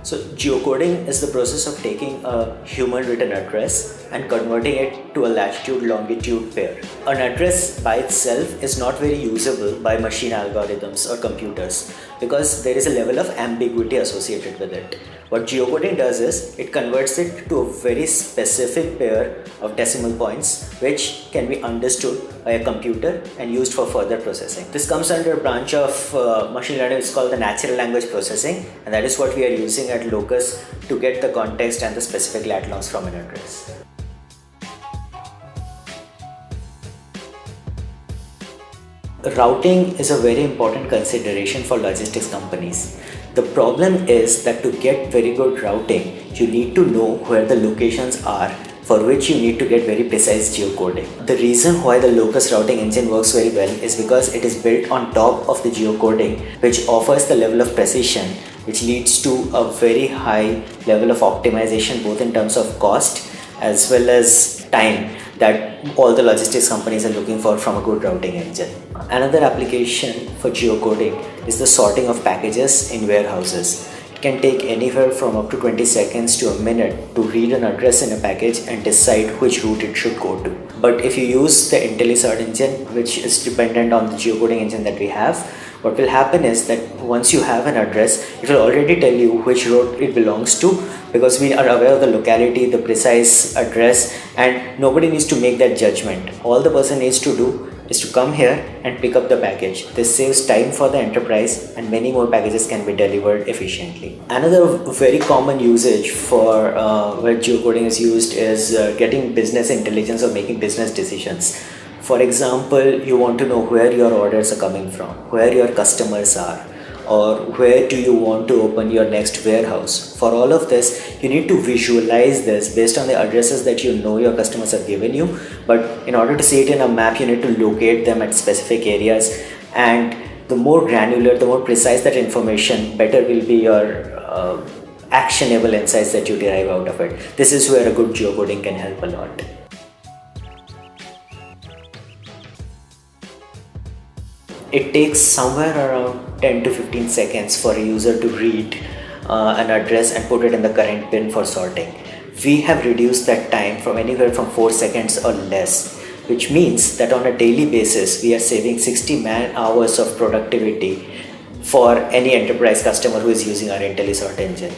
So geocoding is the process of taking a human written address and converting it to a latitude longitude pair. An address by itself is not very usable by machine algorithms or computers because there is a level of ambiguity associated with it. What geocoding does is it converts it to a very specific pair of decimal points which can be understood by a computer and used for further processing. This comes under a branch of machine learning. It's called the natural language processing, and that is what we are using at Locus to get the context and the specific lat longs from an address. Routing is a very important consideration for logistics companies. The problem is that to get very good routing, you need to know where the locations are, for which you need to get very precise geocoding. The reason why the Locus routing engine works very well is because it is built on top of the geocoding, which offers the level of precision which leads to a very high level of optimization both in terms of cost as well as time that all the logistics companies are looking for from a good routing engine. Another application for geocoding is the sorting of packages in warehouses. It can take anywhere from up to 20 seconds to a minute to read an address in a package and decide which route it should go to. But if you use the IntelliSort engine, which is dependent on the geocoding engine that we have, what will happen is that once you have an address, it will already tell you which road it belongs to because we are aware of the locality, the precise address, and nobody needs to make that judgment. All the person needs to do is to come here and pick up the package. This saves time for the enterprise and many more packages can be delivered efficiently. Another very common usage for where geocoding is used is getting business intelligence or making business decisions. For example, you want to know where your orders are coming from, where your customers are, or where do you want to open your next warehouse. For all of this, you need to visualize this based on the addresses that you know your customers have given you. But in order to see it in a map, you need to locate them at specific areas. And the more granular, the more precise that information, better will be your actionable insights that you derive out of it. This is where a good geocoding can help a lot. It takes somewhere around 10 to 15 seconds for a user to read an address and put it in the current bin for sorting. We have reduced that time from anywhere from 4 seconds or less, which means that on a daily basis, we are saving 60 man-hours of productivity for any enterprise customer who is using our IntelliSort engine.